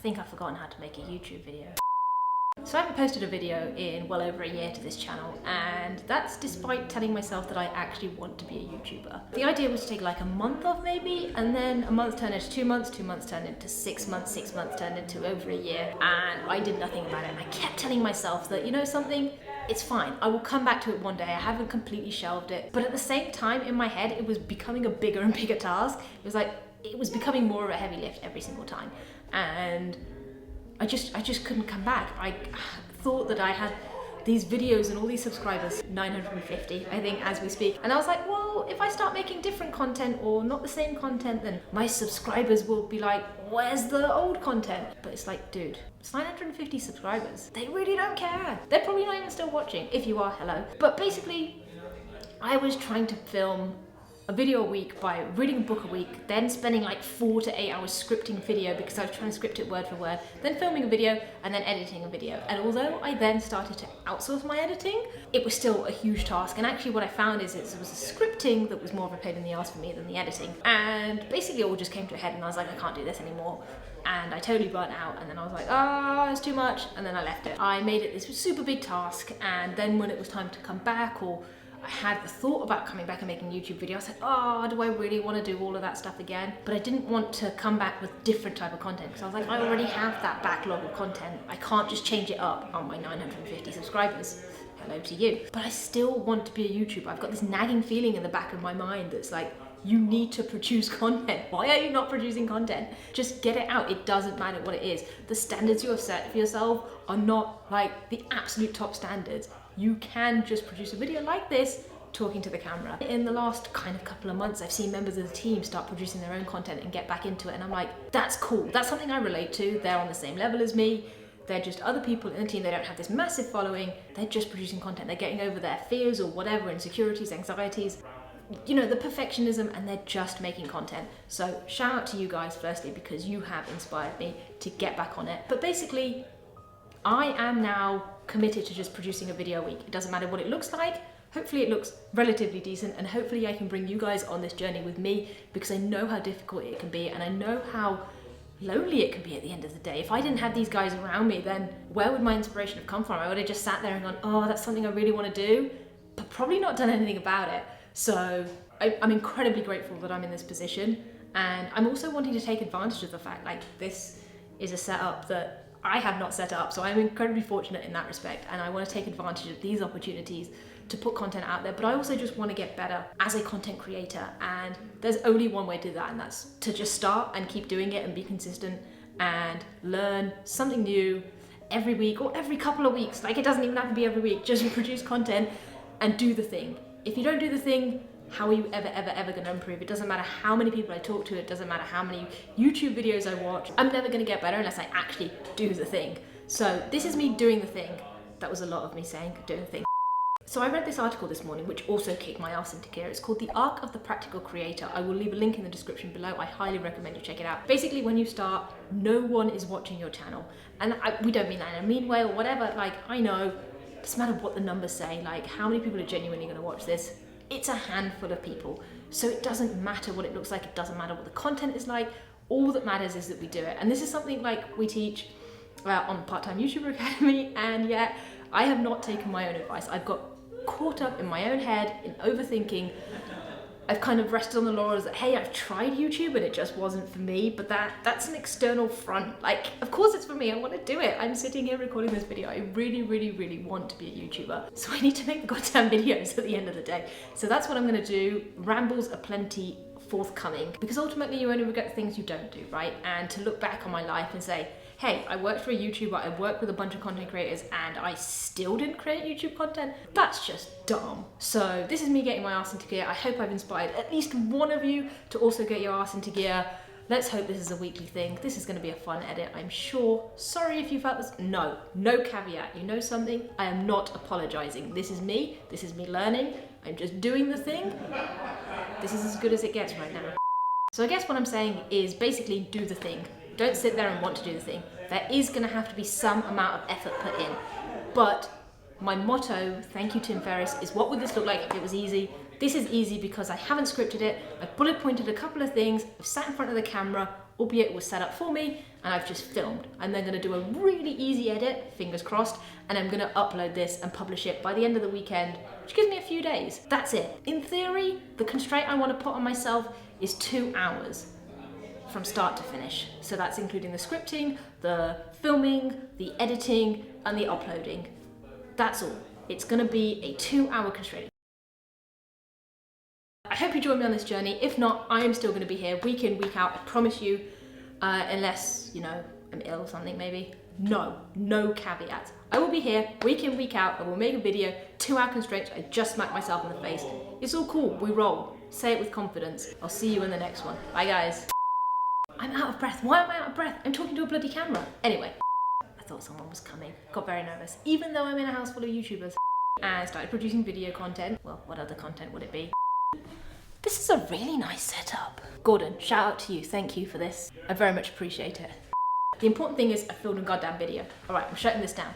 think I've forgotten how to make a YouTube video. So I haven't posted a video in well over a year to this channel, and that's despite telling myself that I actually want to be a YouTuber. The idea was to take like a month off maybe, and then a month turned into 2 months, 2 months turned into 6 months, 6 months turned into over a year, and I did nothing about it. And I kept telling myself that, you know something, it's fine, I will come back to it one day. I haven't completely shelved it. But at the same time, in my head, it was becoming a bigger and bigger task. It was becoming more of a heavy lift every single time. And I just couldn't come back. I thought that I had these videos and all these subscribers, 950 I think as we speak, and I was like, well, if I start making different content or not the same content, then my subscribers will be like, where's the old content? But it's like, dude, it's 950 subscribers. They really don't care. They're probably not even still watching. If you are, hello. But basically, I was trying to film a video a week by reading a book a week, then spending like 4 to 8 hours scripting video because I was trying to script it word for word, then filming a video, and then editing a video. And although I then started to outsource my editing, it was still a huge task. And actually what I found is it was the scripting that was more of a pain in the ass for me than the editing. And basically it all just came to a head and I was like, I can't do this anymore. And I totally burnt out, and then I was like, oh, it's too much, and then I left it. I made it this super big task, and then when it was time to come back, or I had the thought about coming back and making YouTube videos, I said, oh, do I really want to do all of that stuff again? But I didn't want to come back with different type of content, because I was like, I already have that backlog of content. I can't just change it up on my 950 subscribers. Hello to you. But I still want to be a YouTuber. I've got this nagging feeling in the back of my mind that's like, you need to produce content. Why are you not producing content? Just get it out. It doesn't matter what it is. The standards you have set for yourself are not like the absolute top standards. You can just produce a video like this, talking to the camera. In the last kind of couple of months, I've seen members of the team start producing their own content and get back into it. And I'm like, that's cool. That's something I relate to. They're on the same level as me. They're just other people in the team. They don't have this massive following. They're just producing content. They're getting over their fears or whatever, insecurities, anxieties, you know, the perfectionism, and they're just making content. So shout out to you guys firstly, because you have inspired me to get back on it. But basically, I am now committed to just producing a video a week. It doesn't matter what it looks like. Hopefully it looks relatively decent, and hopefully I can bring you guys on this journey with me, because I know how difficult it can be, and I know how lonely it can be at the end of the day. If I didn't have these guys around me, then where would my inspiration have come from? I would have just sat there and gone, oh, that's something I really want to do, but probably not done anything about it. So I'm incredibly grateful that I'm in this position, and I'm also wanting to take advantage of the fact like this is a setup that I have not set up, so I'm incredibly fortunate in that respect, and I want to take advantage of these opportunities to put content out there. But I also just want to get better as a content creator, and there's only one way to do that, and that's to just start and keep doing it and be consistent and learn something new every week or every couple of weeks. Like, it doesn't even have to be every week. Just produce content and do the thing. If you don't do the thing, how are you ever going to improve? It doesn't matter how many people I talk to, it doesn't matter how many YouTube videos I watch. I'm never going to get better unless I actually do the thing. So this is me doing the thing. That was a lot of me saying doing the thing. So I read this article this morning, which also kicked my ass into gear. It's called The Arc of the Practical Creator. I will leave a link in the description below. I highly recommend you check it out. Basically, when you start, no one is watching your channel. And we don't mean that in a mean way or whatever. Like, I know, it doesn't matter what the numbers say. Like, how many people are genuinely going to watch this? It's a handful of people. So it doesn't matter what it looks like. It doesn't matter what the content is like. All that matters is that we do it. And this is something like we teach on Part-Time YouTuber Academy. And yet I have not taken my own advice. I've got caught up in my own head, in overthinking. I've kind of rested on the laurels that, hey, I've tried YouTube and it just wasn't for me, but that's an external front. Like, of course it's for me, I want to do it. I'm sitting here recording this video. I really, really, really want to be a YouTuber. So I need to make the goddamn videos at the end of the day. So that's what I'm going to do. Rambles are plenty forthcoming, because ultimately you only regret things you don't do, right? And to look back on my life and say, hey, I worked for a YouTuber, I worked with a bunch of content creators, and I still didn't create YouTube content, that's just dumb. So this is me getting my ass into gear. I hope I've inspired at least one of you to also get your ass into gear. Let's hope this is a weekly thing. This is going to be a fun edit, I'm sure. Sorry if you felt this. No caveat. You know something? I am not apologizing. This is me learning. I'm just doing the thing. This is as good as it gets right now. So I guess what I'm saying is basically do the thing. Don't sit there and want to do the thing. There is going to have to be some amount of effort put in. But my motto, thank you Tim Ferriss, is what would this look like if it was easy? This is easy because I haven't scripted it. I've bullet pointed a couple of things. I've sat in front of the camera, albeit it was set up for me, and I've just filmed. I'm then gonna do a really easy edit, fingers crossed, and I'm gonna upload this and publish it by the end of the weekend, which gives me a few days. That's it. In theory, the constraint I wanna put on myself is 2 hours from start to finish. So that's including the scripting, the filming, the editing, and the uploading. That's all. It's gonna be a 2-hour constraint. I hope you join me on this journey. If not, I am still gonna be here week in, week out, I promise you, unless, you know, I'm ill or something maybe. No caveats. I will be here week in, week out. I will make a video, 2-hour constraints. I just smacked myself in the face. It's all cool, we roll. Say it with confidence. I'll see you in the next one. Bye guys. I'm out of breath. Why am I out of breath? I'm talking to a bloody camera. Anyway, I thought someone was coming. Got very nervous. Even though I'm in a house full of YouTubers. And started producing video content. Well, what other content would it be? This is a really nice setup. Gordon, shout out to you. Thank you for this. I very much appreciate it. The important thing is I filmed a goddamn video. All right, I'm shutting this down.